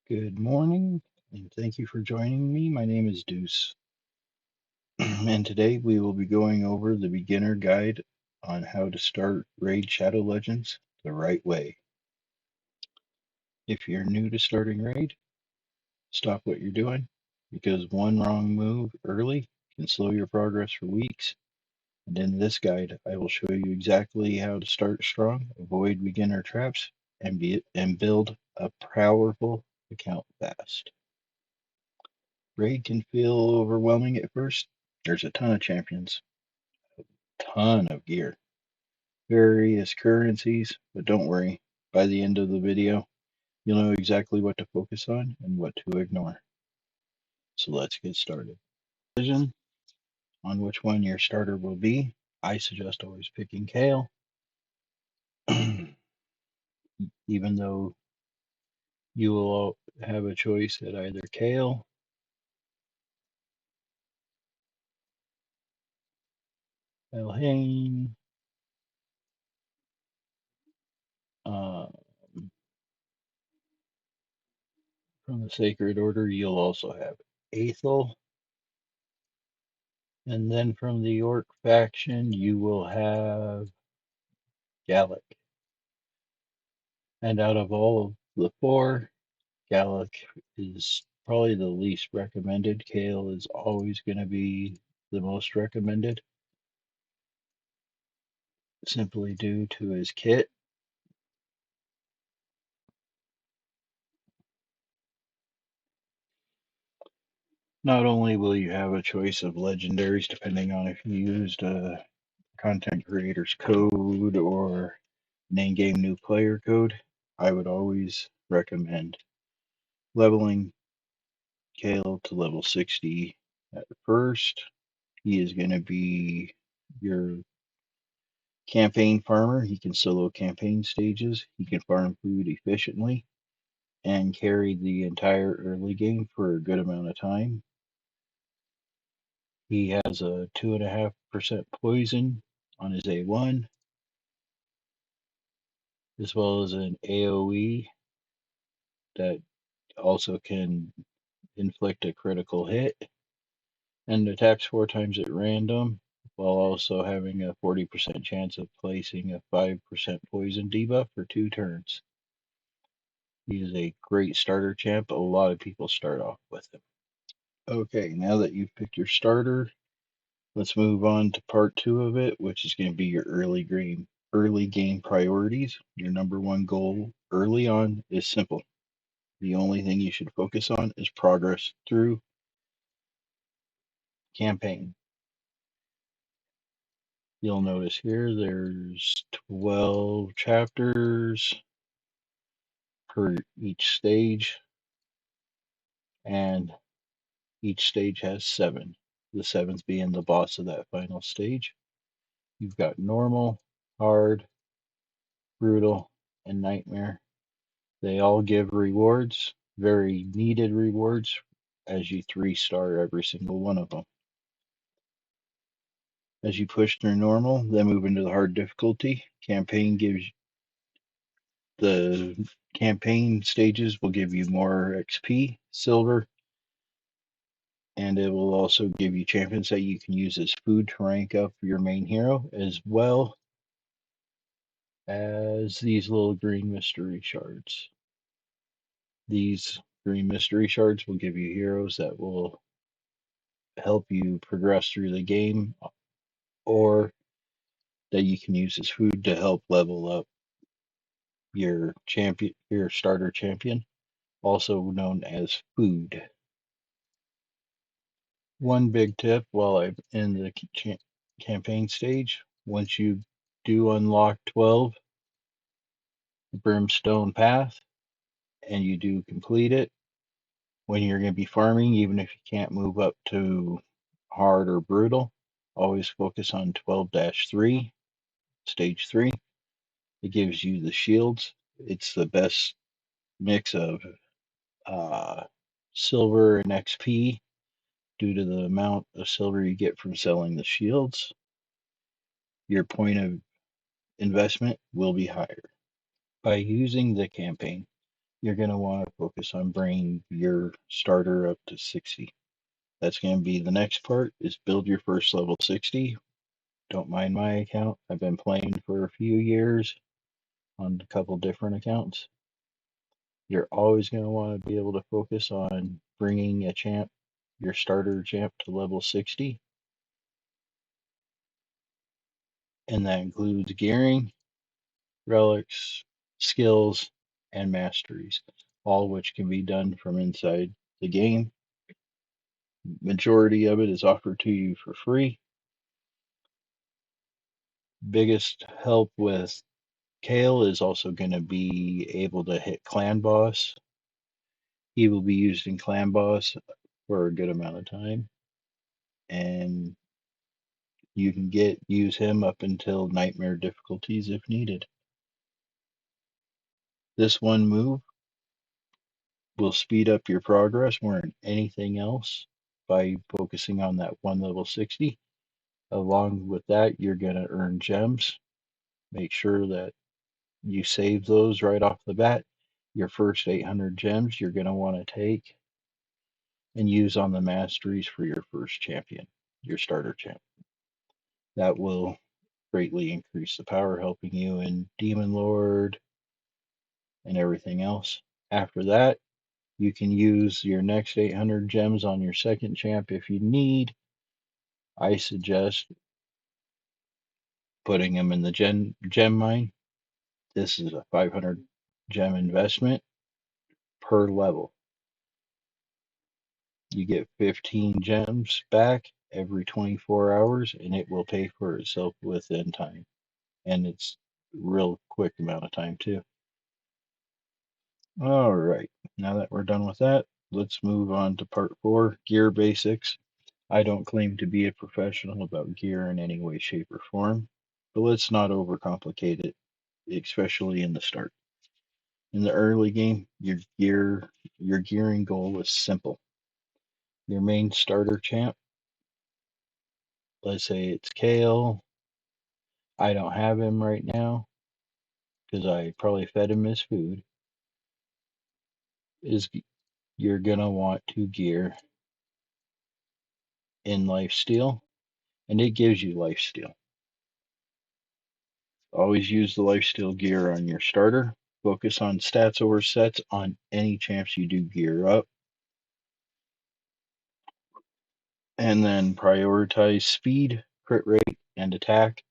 Good morning, and thank you for joining me. My name is Deuce, and today we will be going over the beginner guide on how to start Raid Shadow Legends the right way. If you're new to starting Raid, stop what you're doing, because one wrong move early can slow your progress for weeks. And in this guide, I will show you exactly how to start strong, avoid beginner traps, and build a powerful account fast. Raid can feel overwhelming at first. There's a ton of champions, ton of gear, various currencies, but don't worry. By the end of the video, you'll know exactly what to focus on and what to ignore. So let's get started. Decision on which one your starter will be. I suggest always picking Kale, even though you will have a choice at either Kale, Elhain, uh, from the Sacred Order, you'll also have Aethel. And then from the Orc faction, you will have Gallic. And out of all of the four, Gallic is probably the least recommended. Kale is always going to be the most recommended, simply due to his kit. Not only will you have a choice of legendaries depending on if you used a content creator's code or an in-game new player code, I would always recommend leveling Kale to level 60 at first. He is going to be your campaign farmer. He can solo campaign stages. He can farm food efficiently and carry the entire early game for a good amount of time. He has a 2.5% poison on his A1, as well as an AoE that also can inflict a critical hit and attacks 4 times at random, while also having a 40% chance of placing a 5% poison debuff for 2 turns. He is a great starter champ. A lot of people start off with him. Okay, now that you've picked your starter, let's move on to part 2 of it, which is going to be your early game priorities. Your number one goal early on is simple. The only thing you should focus on is progress through campaign. You'll notice here there's 12 chapters per each stage, and each stage has 7. The 7th being the boss of that final stage. You've got normal, hard, brutal, and nightmare. They all give rewards, very needed rewards, as you 3-star every single one of them. As you push through normal, then move into the hard difficulty. The campaign stages will give you more XP, silver, and it will also give you champions that you can use as food to rank up your main hero, as well as these little green mystery shards. These green mystery shards will give you heroes that will help you progress through the game, or that you can use as food to help level up your starter champion, also known as food. One big tip while I'm in the campaign stage, once you do unlock 12 Brimstone Path and you do complete it, when you're going to be farming, even if you can't move up to hard or brutal, always focus on 12-3, stage 3. It gives you the shields. It's the best mix of silver and XP due to the amount of silver you get from selling the shields. Your point of investment will be higher. By using the campaign, you're going to want to focus on bringing your starter up to 60. That's going to be the next part, is build your first level 60. Don't mind my account. I've been playing for a few years on a couple different accounts. You're always going to want to be able to focus on bringing a champ, your starter champ, to level 60. And that includes gearing, relics, skills, and masteries, all which can be done from inside the game. Majority of it is offered to you for free. Biggest help with Kale is also going to be able to hit Clan Boss. He will be used in Clan Boss for a good amount of time, and you can use him up until Nightmare difficulties if needed. This one move will speed up your progress more than anything else by focusing on that one level 60. Along with that, you're going to earn gems. Make sure that you save those right off the bat. Your first 800 gems you're going to want to take and use on the masteries for your first champion, your starter champ. That will greatly increase the power, helping you in Demon Lord and everything else. After that, you can use your next 800 gems on your second champ if you need. I suggest putting them in the gem mine. This is a 500 gem investment per level. You get 15 gems back every 24 hours, and it will pay for itself within time. And it's real quick amount of time too. All right, now that we're done with that, let's move on to part 4, gear basics. I don't claim to be a professional about gear in any way, shape, or form, but let's not overcomplicate it, especially in the start. In the early game, your gearing goal is simple. Your main starter champ, let's say it's Kale. I don't have him right now because I probably fed him his food. Is You're gonna want to gear in lifesteal, and it gives you lifesteal. Always use the lifesteal gear on your starter. Focus on stats over sets on any champs you do gear up. And then prioritize speed, crit rate, and attack.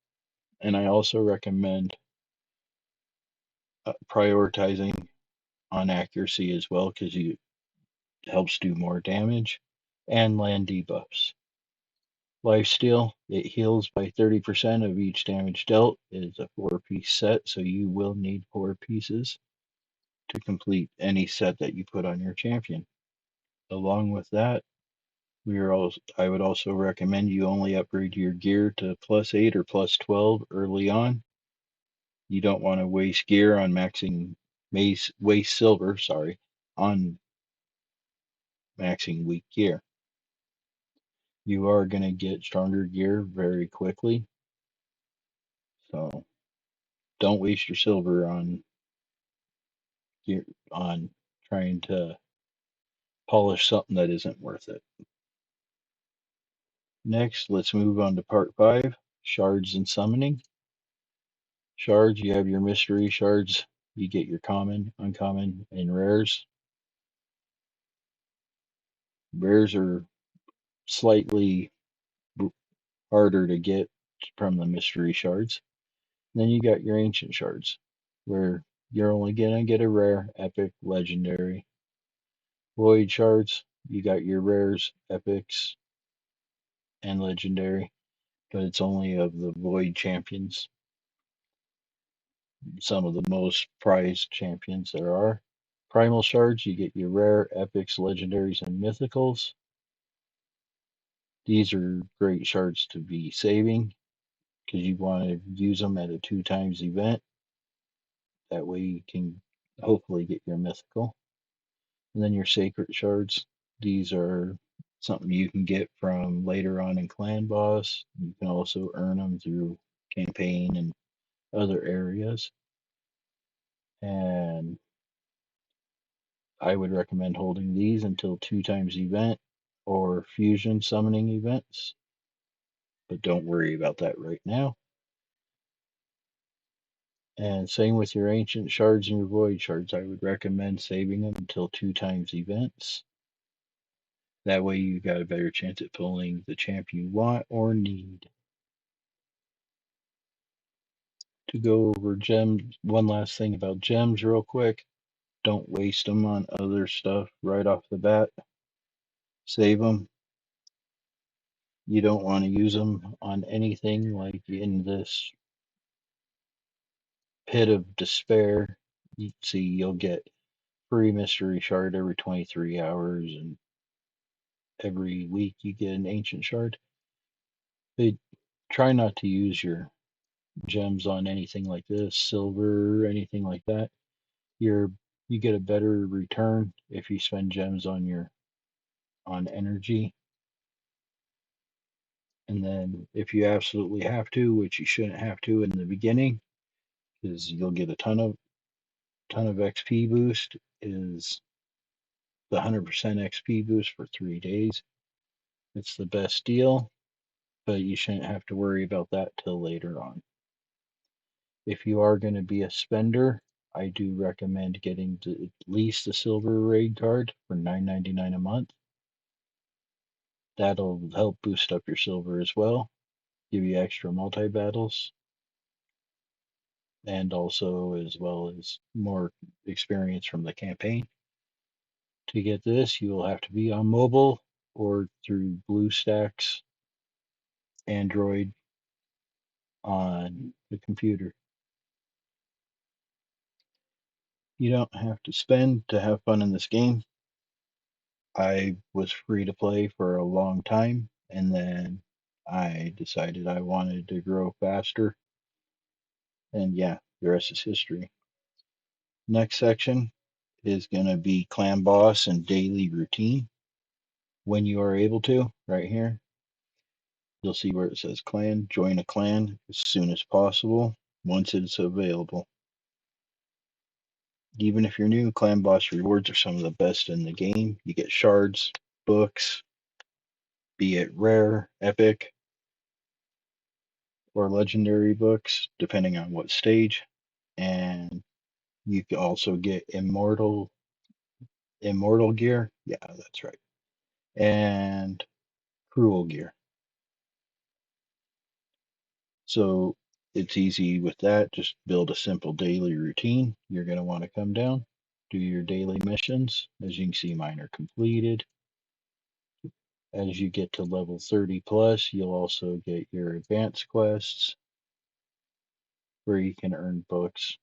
And I also recommend prioritizing on accuracy as well because it helps do more damage, and land debuffs. Lifesteal, it heals by 30% of each damage dealt. It is a 4-piece set, so you will need 4 pieces to complete any set that you put on your champion. Along with that, I would also recommend you only upgrade your gear to +8 or +12 early on. You don't want to waste gear on waste silver, on maxing weak gear. You are going to get stronger gear very quickly, so don't waste your silver on gear on trying to polish something that isn't worth it. Next, let's move on to part 5, shards and summoning. Shards, you have your mystery shards. You get your common, uncommon, and rares. Rares are slightly harder to get from the mystery shards. Then you got your ancient shards, where you're only gonna get a rare, epic, legendary. Void shards, you got your rares, epics, and legendary, but it's only of the void champions, some of the most prized champions there are. Primal shards, you get your rare, epics, legendaries, and mythicals. These are great shards to be saving because you want to use them at a 2 times event. That way you can hopefully get your mythical. And then your sacred shards. These are something you can get from later on in Clan Boss. You can also earn them through campaign and other areas. And I would recommend holding these until 2 times event or fusion summoning events, but don't worry about that right now. And same with your ancient shards and your void shards. I would recommend saving them until 2 times events. That way you got a better chance at pulling the champ you want or need. To go over gems, one last thing about gems real quick. Don't waste them on other stuff right off the bat. Save them. You don't want to use them on anything like in this pit of despair. You see, you'll get free mystery shard every 23 hours, and every week you get an ancient shard. They try not to use your gems on anything like this, silver, anything like that. You get a better return if you spend gems on energy. And then if you absolutely have to, which you shouldn't have to in the beginning, because you'll get a ton of XP boost, is the 100% XP boost for 3 days. It's the best deal, but you shouldn't have to worry about that till later on. If you are going to be a spender, I do recommend getting at least a silver raid card for $9.99 a month. That'll help boost up your silver as well, give you extra multi battles, and also as well as more experience from the campaign. To get this, you will have to be on mobile or through BlueStacks Android on the computer. You don't have to spend to have fun in this game. I was free to play for a long time, and then I decided I wanted to grow faster. And yeah, the rest is history. Next section is going to be clan boss and daily routine. When you are able to, right here, you'll see where it says clan. Join a clan as soon as possible once it's available. Even if you're new, clan boss rewards are some of the best in the game. You get shards, books, be it rare, epic, or legendary books, depending on what stage. And you can also get immortal gear. Yeah, that's right. And cruel gear. So it's easy with that. Just build a simple daily routine. You're going to want to come down, do your daily missions. As you can see, mine are completed. As you get to level 30 plus, you'll also get your advanced quests where you can earn books,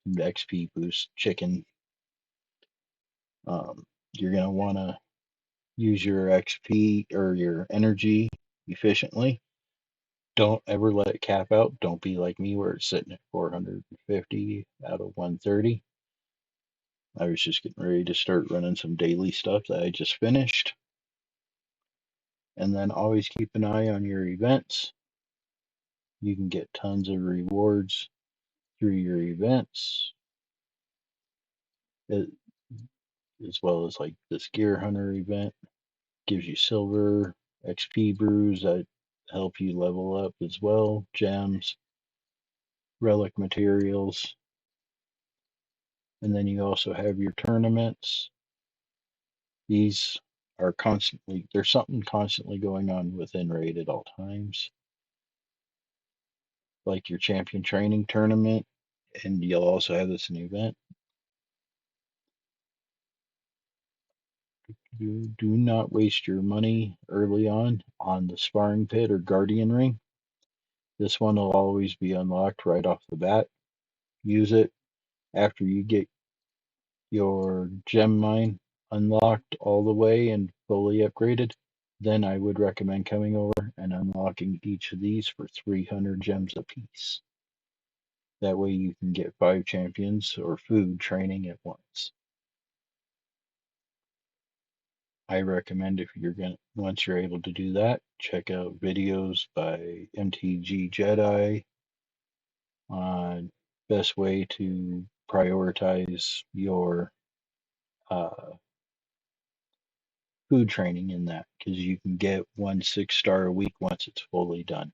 XP boost, chicken. You're going to want to use your XP or your energy efficiently. Don't ever let it cap out. Don't be like me where it's sitting at 450 out of 130. I was just getting ready to start running some daily stuff that I just finished. And then always keep an eye on your events. You can get tons of rewards through your events, as well as like this Gear Hunter event. Gives you silver, XP brews that help you level up as well, gems, relic materials. And then you also have your tournaments. These are constantly, there's something constantly going on within Raid at all times, like your champion training tournament, and you'll also have this an event. You do not waste your money early on the sparring pit or guardian ring. This one will always be unlocked right off the bat. Use it after you get your gem mine unlocked all the way and fully upgraded. Then I would recommend coming over and unlocking each of these for 300 gems apiece. That way you can get 5 champions or food training at once. I recommend if you're going to, once you're able to do that, check out videos by MTG Jedi on best way to prioritize your uh, food training in that because you can get 1 6-star a week once it's fully done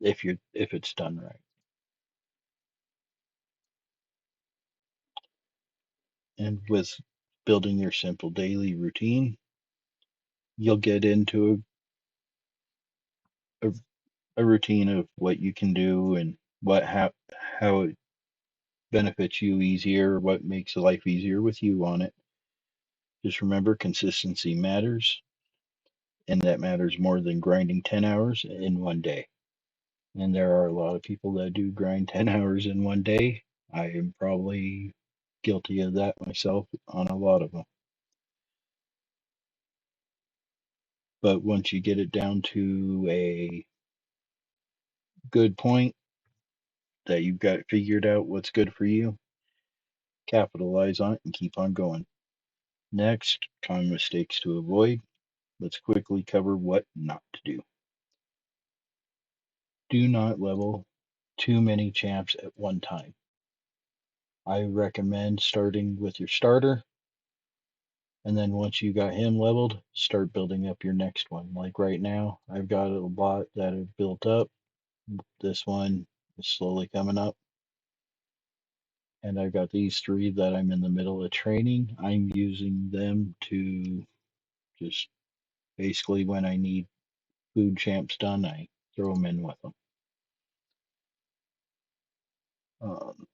if it's done right. And with building your simple daily routine, you'll get into a, a routine of what you can do and how it benefits you easier, what makes life easier with you on it. Just remember consistency matters, and that matters more than grinding 10 hours in one day. And there are a lot of people that do grind 10 hours in one day. I am probably guilty of that myself on a lot of them. But once you get it down to a good point that you've got figured out what's good for you, capitalize on it and keep on going. Next, common mistakes to avoid. Let's quickly cover what not to do. Do not level too many champs at one time. I recommend starting with your starter, and then once you got him leveled, start building up your next one. Like right now, I've got a lot that have built up. This one is slowly coming up, and I've got these three that I'm in the middle of training. I'm using them to just basically when I need food champs done, I throw them in with them.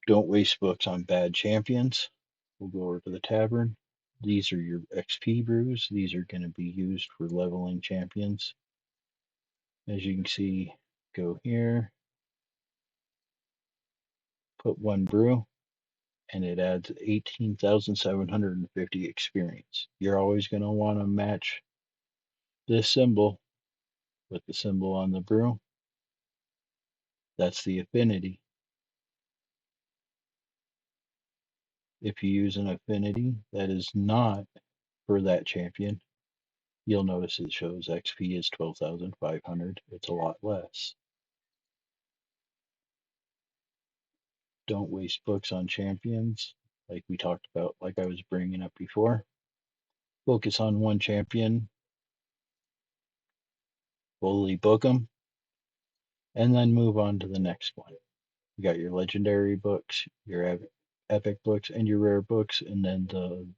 Don't waste books on bad champions. We'll go over to the tavern. These are your XP brews. These are going to be used for leveling champions. As you can see, go here, put one brew, and it adds 18,750 experience. You're always going to want to match this symbol with the symbol on the brew. That's the affinity. If you use an affinity that is not for that champion, you'll notice it shows XP is 12,500. It's a lot less. Don't waste books on champions, like we talked about, like I was bringing up before. Focus on one champion, fully book them, and then move on to the next one. You got your legendary books, your epic books, and your rare books, and then the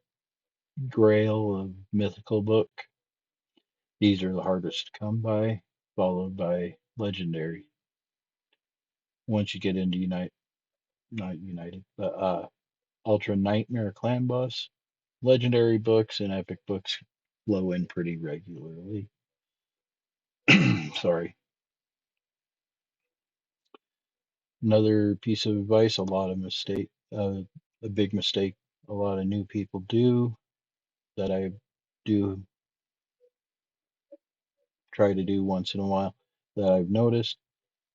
grail of mythical book. These are the hardest to come by, followed by legendary. Once you get into not United, but Ultra Nightmare Clan Boss, legendary books and epic books flow in pretty regularly. Sorry. Another piece of advice, a big mistake a lot of new people do that I do try to do once in a while that I've noticed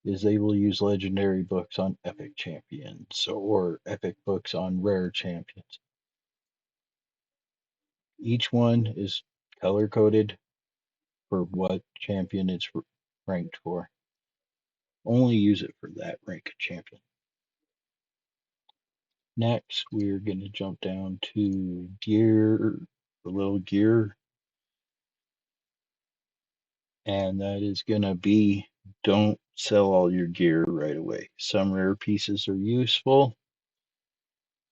is they will use legendary books on epic champions or epic books on rare champions. Each one is color coded for what champion it's ranked for. Only use it for that rank of champion. Next, we're going to jump down to gear, the little gear, and that is going to be don't sell all your gear right away. Some rare pieces are useful.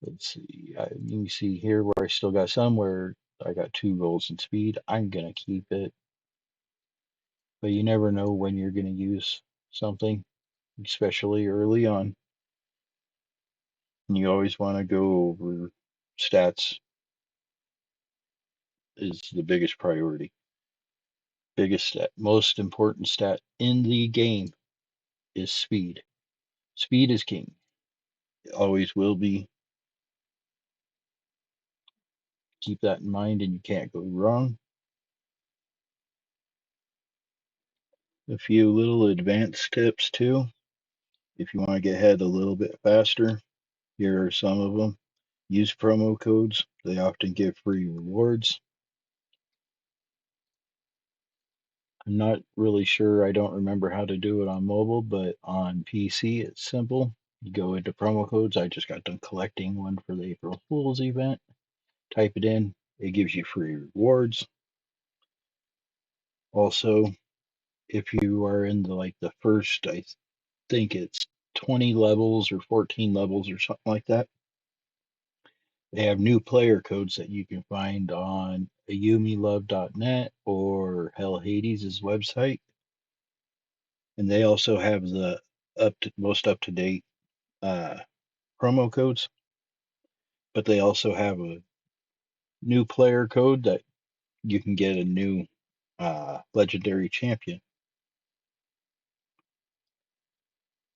Let's see, you see here where I still got some where I got 2 golds in speed. I'm going to keep it, but you never know when you're going to use something, especially early on. And you always want to go over stats is the biggest priority. Biggest stat, most important stat in the game is speed. Speed is king. It always will be. Keep that in mind and you can't go wrong. A few little advanced tips too. If you want to get ahead a little bit faster, here are some of them. Use promo codes. They often give free rewards. I'm not really sure. I don't remember how to do it on mobile, but on PC it's simple. You go into promo codes. I just got done collecting one for the April Fool's event. type it in. It gives you free rewards. Also, if you are in the first, I think it's 20 levels or 14 levels or something like that, they have new player codes that you can find on ayumilove.net or Hell Hades' website. And they also have the most up to date promo codes, but they also have a new player code that you can get a new legendary champion.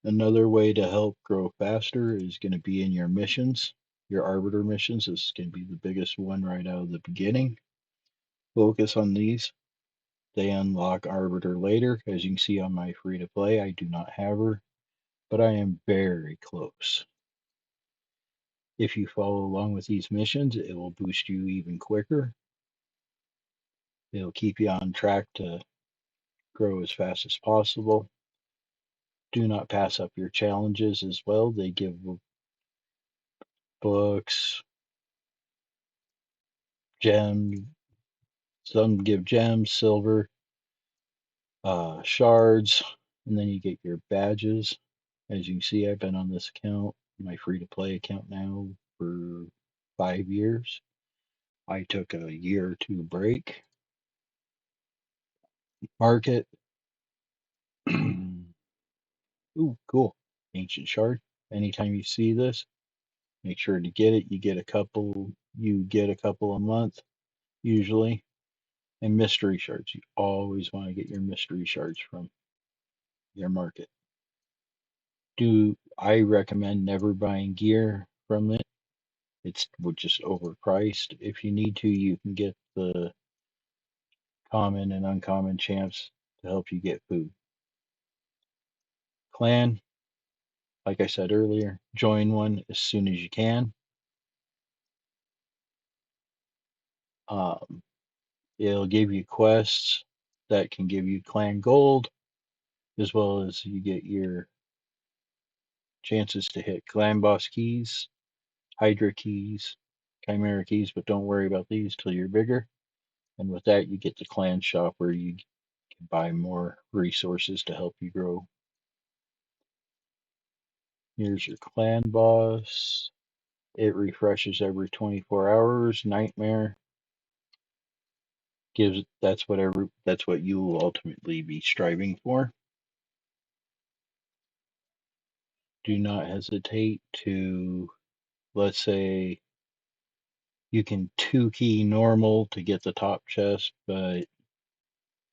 Another way to help grow faster is going to be in your missions. Your Arbiter missions is going to be the biggest one right out of the beginning. Focus on these. They unlock Arbiter later. As you can see on my free to play, I do not have her, but I am very close. If you follow along with these missions, it will boost you even quicker. It'll keep you on track to grow as fast as possible. Do not pass up your challenges as well. They give books, gems. Some give gems, silver, shards, and then you get your badges. As you can see, I've been on this account, my free to play account now, for 5 years. I took a year or two break. Market. Ooh, cool. Ancient shard. Anytime you see this, make sure to get it. You get a couple a month, usually. And mystery shards. You always want to get your mystery shards from your market. I recommend never buying gear from it. It's just overpriced. If you need to, you can get the common and uncommon champs to help you get food. Clan, like I said earlier, join one as soon as you can. Um, it'll give you quests that can give you clan gold, as well as you get your chances to hit clan boss keys, hydra keys, chimera keys, but don't worry about these till you're bigger. And with that, you get the clan shop where you can buy more resources to help you grow. Here's your clan boss. It refreshes every 24 hours. Nightmare gives that's what you will ultimately be striving for. Do not hesitate to, let's say you can 2-key normal to get the top chest, but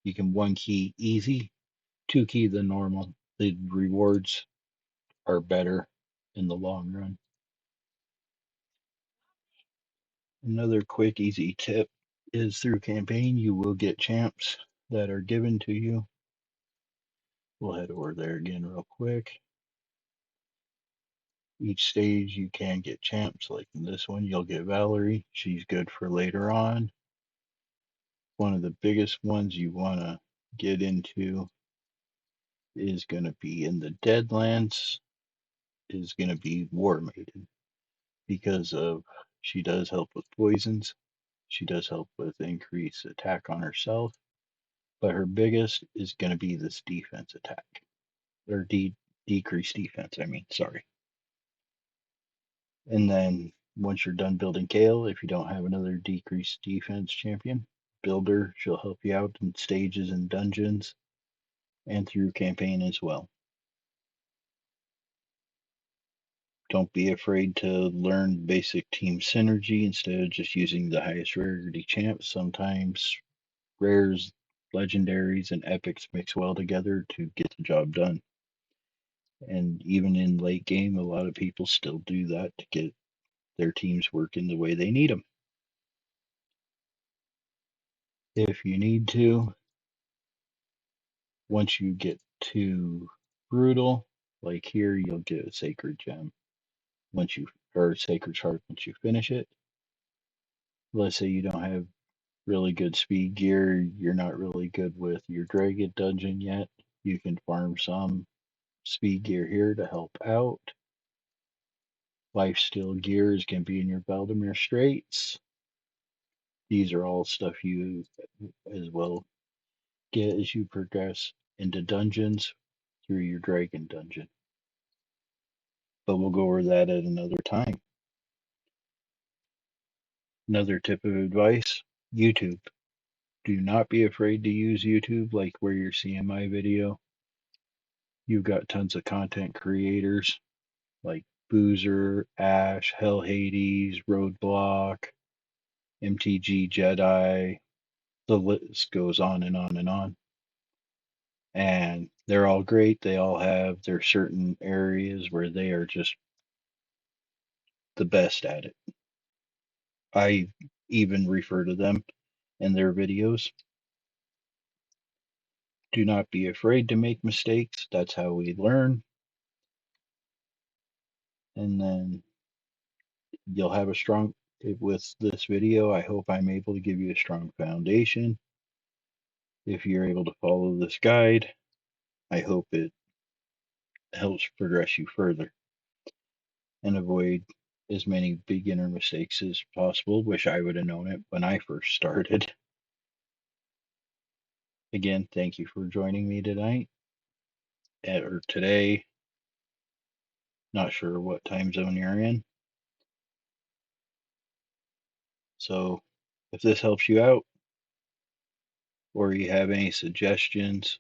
you can 1-key easy. 2-key the normal. The rewards are better in the long run. Another quick, easy tip is through campaign, you will get champs that are given to you. We'll head over there again real quick. Each stage you can get champs, like in this one, you'll get Valerie. She's good for later on. One of the biggest ones you want to get into is going to be in the Deadlands, is going to be War Maiden, because of she does help with poisons. She does help with increased attack on herself, but her biggest is going to be this defense attack, or decreased defense. I mean, sorry. And then once you're done building Kale, if you don't have another decreased defense champion, build her. She'll help you out in stages and dungeons and through campaign as well. Don't be afraid to learn basic team synergy instead of just using the highest rarity champs. Sometimes rares, legendaries, and epics mix well together to get the job done. And even in late game, a lot of people still do that to get their teams working the way they need them. If you need to, once you get to brutal, like here, you'll get a sacred gem or sacred heart once you finish it. Let's say you don't have really good speed gear, you're not really good with your dragon dungeon yet. You can farm some speed gear here to help out. Lifesteal gears can be in your Valdemir Straits. These are all stuff you as well get as you progress into dungeons through your dragon dungeon. But we'll go over that at another time. Another tip of advice, YouTube. Do not be afraid to use YouTube like where you're seeing my video. You've got tons of content creators like Boozer, Ash, Hell Hades, Roadblock, MTG Jedi. The list goes on and on and on. And they're all great. They all have their certain areas where they are just the best at it. I even refer to them in their videos. Do not be afraid to make mistakes. That's how we learn. And then you'll have a strong, with this video, I hope I'm able to give you a strong foundation. If you're able to follow this guide, I hope it helps progress you further and avoid as many beginner mistakes as possible. Wish I would have known it when I first started. Again, thank you for joining me tonight or today. Not sure what time zone you're in. So if this helps you out or you have any suggestions,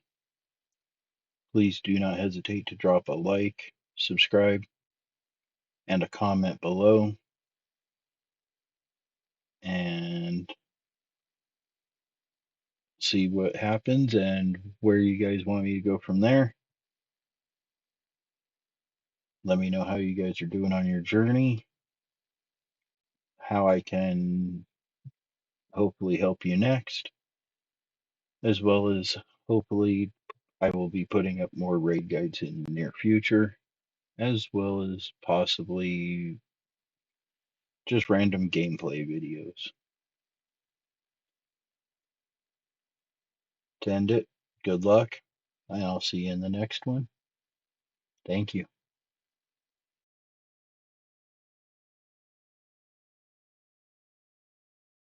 please do not hesitate to drop a like, subscribe, and a comment below. And see what happens and where you guys want me to go from there. Let me know how you guys are doing on your journey, how I can hopefully help you next, as well as hopefully I will be putting up more raid guides in the near future, as well as possibly just random gameplay videos. To end it, good luck, and I'll see you in the next one. Thank you.